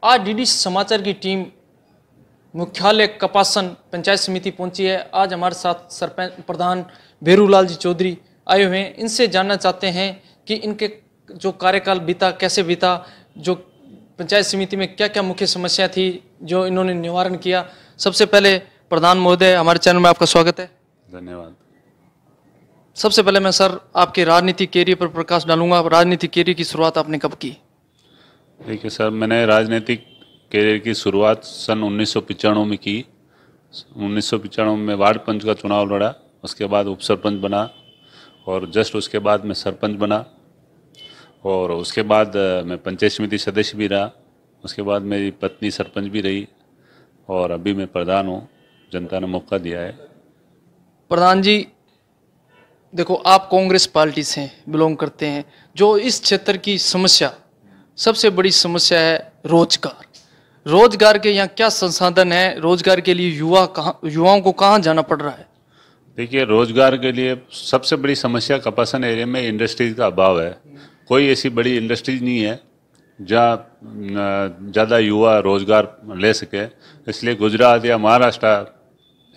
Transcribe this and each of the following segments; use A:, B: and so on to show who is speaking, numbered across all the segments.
A: आज डीडी समाचार की टीम मुख्यालय कपासन पंचायत समिति पहुंची है। आज हमारे साथ सरपंच प्रधान भेरूलाल जी चौधरी आए हुए हैं। इनसे जानना चाहते हैं कि इनके जो कार्यकाल बीता कैसे बीता, जो पंचायत समिति में क्या क्या मुख्य समस्या थी जो इन्होंने निवारण किया। सबसे पहले प्रधान महोदय, हमारे चैनल में आपका स्वागत है।
B: धन्यवाद।
A: सबसे पहले मैं सर आपके राजनीतिक कैरियर पर प्रकाश डालूंगा। राजनीतिक कैरियर की शुरुआत आपने कब की?
B: देखिए सर, मैंने राजनीतिक कैरियर की शुरुआत सन 1995 में की। 1995 में वार्ड पंच का चुनाव लड़ा, उसके बाद उप सरपंच बना और जस्ट उसके बाद मैं सरपंच बना और उसके बाद मैं पंचायत समिति सदस्य भी रहा। उसके बाद मेरी पत्नी सरपंच भी रही और अभी मैं प्रधान हूँ। जनता ने मौका दिया है।
A: प्रधान जी देखो, आप कांग्रेस पार्टी से बिलोंग करते हैं। जो इस क्षेत्र की समस्या, सबसे बड़ी समस्या है रोजगार। रोजगार के यहाँ क्या संसाधन है? रोजगार के लिए युवाओं को कहाँ जाना पड़ रहा है?
B: देखिए, रोजगार के लिए सबसे बड़ी समस्या कपासन एरिया में इंडस्ट्रीज का अभाव है। कोई ऐसी बड़ी इंडस्ट्रीज नहीं है जहाँ ज़्यादा युवा रोजगार ले सके, इसलिए गुजरात या महाराष्ट्र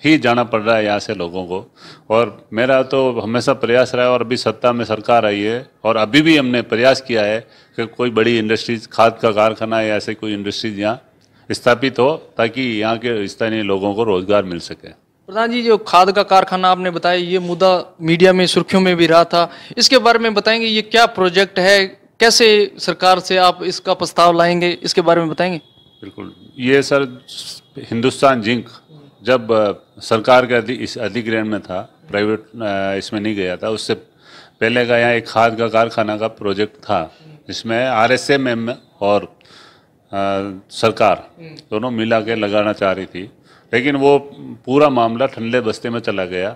B: ही जाना पड़ रहा है यहाँ से लोगों को। और मेरा तो हमेशा प्रयास रहा है और अभी सत्ता में सरकार आई है और अभी भी हमने प्रयास किया है कि कोई बड़ी इंडस्ट्रीज, खाद का कारखाना या ऐसे कोई इंडस्ट्रीज यहाँ स्थापित हो ताकि यहाँ के स्थानीय लोगों को रोजगार मिल सके।
A: प्रधान जी, जो खाद का कारखाना आपने बताया, ये मुद्दा मीडिया में सुर्खियों में भी रहा था। इसके बारे में बताएंगे, ये क्या प्रोजेक्ट है, कैसे सरकार से आप इसका प्रस्ताव लाएंगे, इसके बारे में बताएंगे?
B: बिल्कुल। ये सर हिंदुस्तान जिंक जब सरकार के इस अधिग्रहण में था, प्राइवेट इसमें नहीं गया था, उससे पहले का यहाँ एक खाद का कारखाना का प्रोजेक्ट था जिसमें RSMM और सरकार दोनों मिला के लगाना चाह रही थी, लेकिन वो पूरा मामला ठंडे बस्ते में चला गया।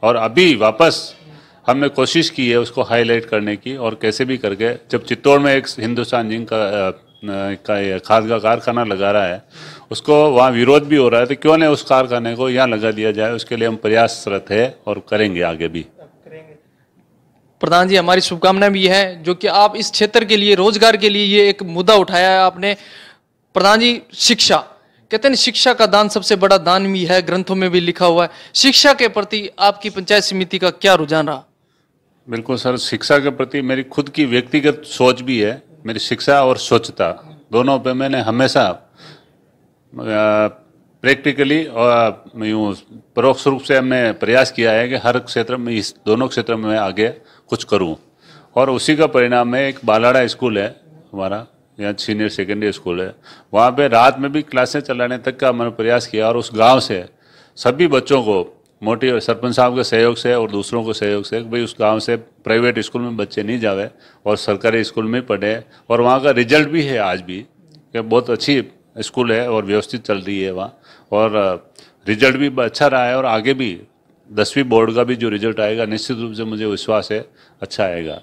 B: और अभी वापस हमने कोशिश की है उसको हाईलाइट करने की, और कैसे भी करके जब चित्तौड़ में एक हिंदुस्तान जिंक का खाद का कारखाना लगा रहा है, उसको वहाँ विरोध भी हो रहा है, तो क्यों नहीं उस कारखाने को यहाँ लगा दिया जाए। उसके लिए हम प्रयासरत है और करेंगे आगे भी।
A: प्रधान जी, हमारी शुभकामनाएं भी है जो कि आप इस क्षेत्र के लिए, रोजगार के लिए ये एक मुद्दा उठाया है आपने। प्रधान जी, शिक्षा, कहते हैं शिक्षा का दान सबसे बड़ा दान भी है, ग्रंथों में भी लिखा हुआ है। शिक्षा के प्रति आपकी पंचायत समिति का क्या रुझान रहा?
B: बिल्कुल सर, शिक्षा के प्रति मेरी खुद की व्यक्तिगत सोच भी है। मेरी शिक्षा और स्वच्छता दोनों पे मैंने हमेशा प्रैक्टिकली और यूँ परोक्ष रूप से हमने प्रयास किया है कि हर क्षेत्र में, इस दोनों क्षेत्र में मैं आगे कुछ करूं। और उसी का परिणाम है, एक बालाड़ा स्कूल है हमारा, यहाँ सीनियर सेकेंडरी स्कूल है, वहाँ पे रात में भी क्लासें चलाने तक का मैंने प्रयास किया। और उस गांव से सभी बच्चों को मोटिवेट, सरपंच साहब के सहयोग से और दूसरों के सहयोग से, भाई उस गांव से प्राइवेट स्कूल में बच्चे नहीं जावे और सरकारी स्कूल में पढ़े। और वहाँ का रिजल्ट भी है आज भी कि बहुत अच्छी स्कूल है और व्यवस्थित चल रही है वहाँ, और रिजल्ट भी अच्छा रहा है। और आगे भी 10वीं बोर्ड का भी जो रिजल्ट आएगा, निश्चित रूप से मुझे विश्वास है अच्छा आएगा।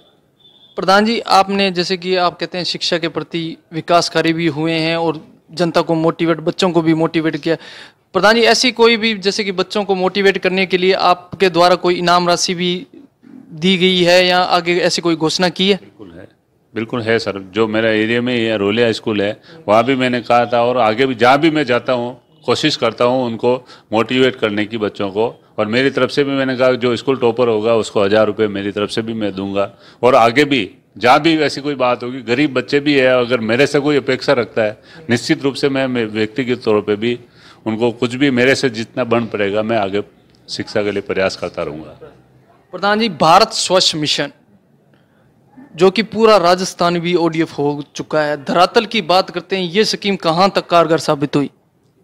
A: प्रधान जी, आपने जैसे कि आप कहते हैं शिक्षा के प्रति विकास कार्य भी हुए हैं और जनता को मोटिवेट, बच्चों को भी मोटिवेट किया। प्रधान जी, ऐसी कोई भी, जैसे कि बच्चों को मोटिवेट करने के लिए आपके द्वारा कोई इनाम राशि भी दी गई है या आगे ऐसी कोई घोषणा की है?
B: बिल्कुल है सर। जो मेरा एरिया में ये रोलिया स्कूल है, वहाँ भी मैंने कहा था और आगे भी जहाँ भी मैं जाता हूँ कोशिश करता हूँ उनको मोटिवेट करने की, बच्चों को। और मेरी तरफ से भी मैंने कहा जो स्कूल टॉपर होगा उसको 1000 रुपये मेरी तरफ से भी मैं दूंगा। और आगे भी जहाँ भी ऐसी कोई बात होगी, गरीब बच्चे भी है, अगर मेरे से कोई अपेक्षा रखता है, निश्चित रूप से मैं व्यक्तिगत तौर पर भी उनको कुछ भी मेरे से जितना बन पड़ेगा मैं आगे शिक्षा के लिए प्रयास करता रहूँगा।
A: प्रधान जी, भारत स्वच्छ मिशन जो कि पूरा राजस्थान भी ODF हो चुका है, धरातल की बात करते हैं, ये स्कीम कहाँ तक कारगर साबित हुई?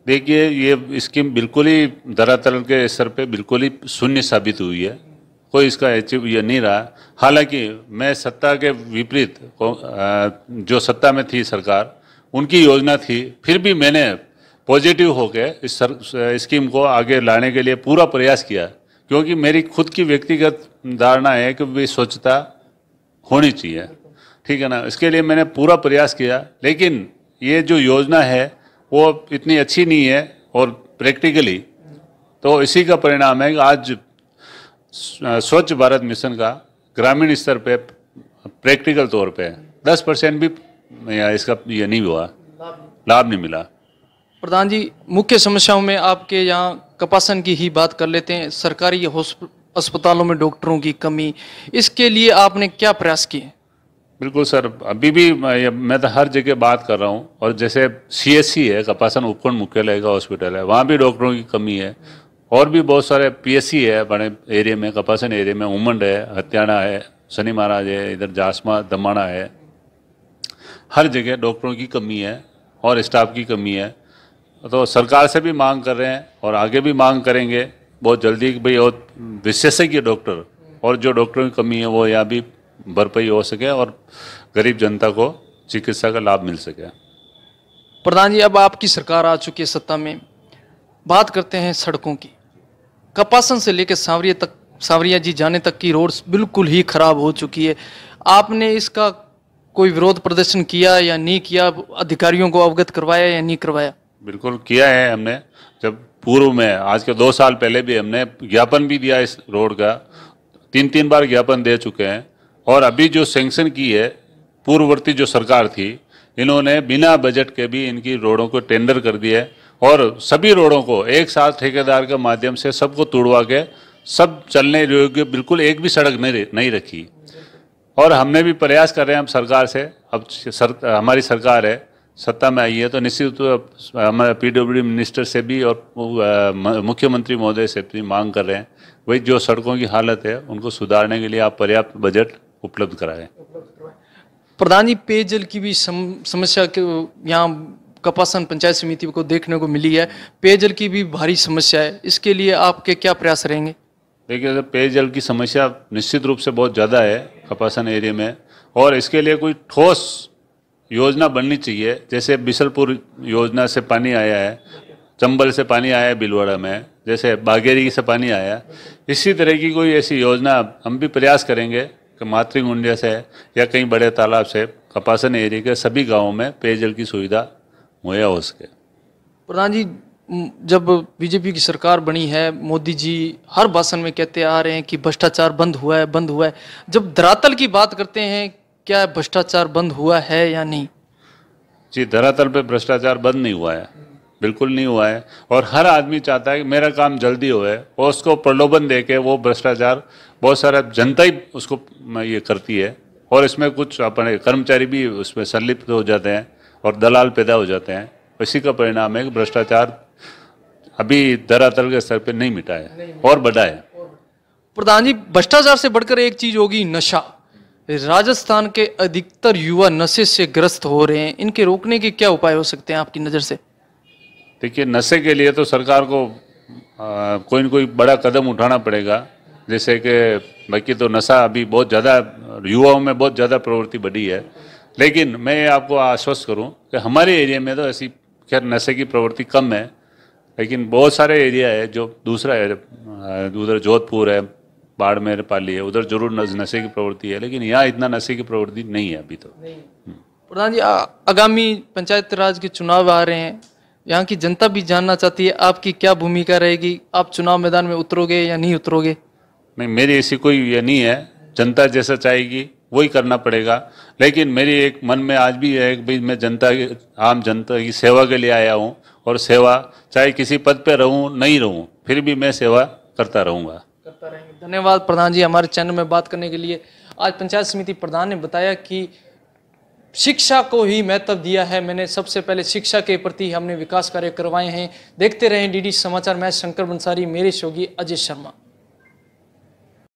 B: देखिए, ये स्कीम बिल्कुल ही धरातल के स्तर पे बिल्कुल ही शून्य साबित हुई है। कोई इसका अचीव ये नहीं रहा। हालांकि मैं सत्ता के विपरीत, जो सत्ता में थी सरकार, उनकी योजना थी, फिर भी मैंने पॉजिटिव होकर इस स्कीम को आगे लाने के लिए पूरा प्रयास किया, क्योंकि मेरी खुद की व्यक्तिगत धारणा है कि भी स्वच्छता होनी चाहिए, ठीक है ना। इसके लिए मैंने पूरा प्रयास किया, लेकिन ये जो योजना है वो इतनी अच्छी नहीं है और प्रैक्टिकली, तो इसी का परिणाम है कि आज स्वच्छ भारत मिशन का ग्रामीण स्तर पे प्रैक्टिकल तौर पे 10% भी इसका ये नहीं हुआ, लाभ नहीं मिला।
A: प्रधान जी, मुख्य समस्याओं में आपके यहाँ कपासन की ही बात कर लेते हैं। सरकारी अस्पतालों में डॉक्टरों की कमी, इसके लिए आपने क्या प्रयास किए?
B: बिल्कुल सर, अभी भी मैं तो हर जगह बात कर रहा हूँ। और जैसे CSC है, कपासन उपखंड मुख्यालय का हॉस्पिटल है, वहाँ भी डॉक्टरों की कमी है। और भी बहुत सारे PSC है बड़े एरिया में, कपासन एरिया में उमंड है, हत्याना है, शनि महाराज है, इधर जासमा दमाना है। हर जगह डॉक्टरों की कमी है और स्टाफ की कमी है। तो सरकार से भी मांग कर रहे हैं और आगे भी मांग करेंगे बहुत जल्दी कि भाई और विशेषज्ञ डॉक्टर और जो डॉक्टरों की कमी है वो यहाँ भी भरपाई हो सके और गरीब जनता को चिकित्सा का लाभ मिल सके।
A: प्रधान जी, अब आपकी सरकार आ चुकी है सत्ता में, बात करते हैं सड़कों की। कपासन से लेकर सांवरिया जी जाने तक की रोड्स बिल्कुल ही खराब हो चुकी है। आपने इसका कोई विरोध प्रदर्शन किया या नहीं किया? अधिकारियों को अवगत करवाया या नहीं करवाया?
B: बिल्कुल किया है हमने। जब पूर्व में आज के 2 साल पहले भी हमने ज्ञापन भी दिया इस रोड का, 3 बार ज्ञापन दे चुके हैं। और अभी जो सैंक्शन की है पूर्ववर्ती जो सरकार थी, इन्होंने बिना बजट के भी इनकी रोडों को टेंडर कर दिया है और सभी रोडों को एक साथ ठेकेदार के माध्यम से सबको तोड़वा के सब चलने योग्य बिल्कुल एक भी सड़क नहीं रखी। और हमने भी प्रयास कर रहे हैं हम सरकार से। अब हमारी सरकार है, सत्ता में आई है, तो निश्चित रूप से हमारे PWD मिनिस्टर से भी और मुख्यमंत्री महोदय से भी मांग कर रहे हैं वही जो सड़कों की हालत है उनको सुधारने के लिए आप पर्याप्त बजट उपलब्ध कराएं।
A: प्रधान जी, पेयजल की भी समस्या यहाँ कपासन पंचायत समिति को देखने को मिली है। पेयजल की भी भारी समस्या है, इसके लिए आपके क्या प्रयास रहेंगे?
B: देखिए, पेयजल की समस्या निश्चित रूप से बहुत ज़्यादा है कपासन एरिया में और इसके लिए कोई ठोस योजना बननी चाहिए। जैसे बिसलपुर योजना से पानी आया है, चंबल से पानी आया है भीलवाड़ा में, जैसे बागेरी से पानी आया, इसी तरह की कोई ऐसी योजना हम भी प्रयास करेंगे कि मातृगुंडिया से या कई बड़े तालाब से कपासन एरिया के सभी गाँवों में पेयजल की सुविधा मुहैया हो सके।
A: प्रधान जी, जब बीजेपी की सरकार बनी है, मोदी जी हर भाषण में कहते आ रहे हैं कि भ्रष्टाचार बंद हुआ है, बंद हुआ है। जब धरातल की बात करते हैं, क्या भ्रष्टाचार बंद हुआ है या नहीं?
B: जी, धरातल पे भ्रष्टाचार बंद नहीं हुआ है, बिल्कुल नहीं हुआ है। और हर आदमी चाहता है कि मेरा काम जल्दी होए और उसको प्रलोभन देके वो भ्रष्टाचार बहुत सारा जनता ही उसको ये करती है और इसमें कुछ अपने कर्मचारी भी उसमें संलिप्त हो जाते हैं और दलाल पैदा हो जाते हैं। इसी का परिणाम है कि भ्रष्टाचार अभी धरातल के स्तर पे नहीं मिटा है और बढ़ा है।
A: प्रधान जी, भ्रष्टाचार से बढ़कर एक चीज होगी नशा। राजस्थान के अधिकतर युवा नशे से ग्रस्त हो रहे हैं, इनके रोकने के क्या उपाय हो सकते हैं आपकी नज़र से?
B: देखिए, नशे के लिए तो सरकार को कोई न कोई बड़ा कदम उठाना पड़ेगा। जैसे कि बाकी तो नशा अभी बहुत ज़्यादा युवाओं में बहुत ज़्यादा प्रवृत्ति बढ़ी है, लेकिन मैं आपको आश्वस्त करूं कि हमारे एरिया में तो ऐसी खैर नशे की प्रवृत्ति कम है, लेकिन बहुत सारे एरिया है जो दूसरा है, उधर जोधपुर है, बाड़मेर, पाली है, उधर जरूर नशे की प्रवृत्ति है, लेकिन यहाँ इतना नशे की प्रवृत्ति नहीं है अभी तो।
A: प्रधान जी, आगामी पंचायत राज के चुनाव आ रहे हैं, यहाँ की जनता भी जानना चाहती है आपकी क्या भूमिका रहेगी? आप चुनाव मैदान में उतरोगे या नहीं उतरोगे?
B: नहीं, मेरी ऐसी कोई ये नहीं है। जनता जैसा चाहेगी वही करना पड़ेगा, लेकिन मेरी एक मन में आज भी है कि भाई मैं आम जनता की सेवा के लिए आया हूँ और सेवा चाहे किसी पद पे रहूँ नहीं रहूँ फिर भी मैं सेवा करता रहूँगा।
A: धन्यवाद प्रधान जी, हमारे चैनल में बात करने के लिए। आज पंचायत समिति प्रधान ने बताया कि शिक्षा को ही महत्व दिया है। मैंने सबसे पहले शिक्षा के प्रति हमने विकास कार्य करवाए हैं। देखते रहें DD समाचार। मैं शंकर बंसारी, मेरे सहयोगी अजय शर्मा।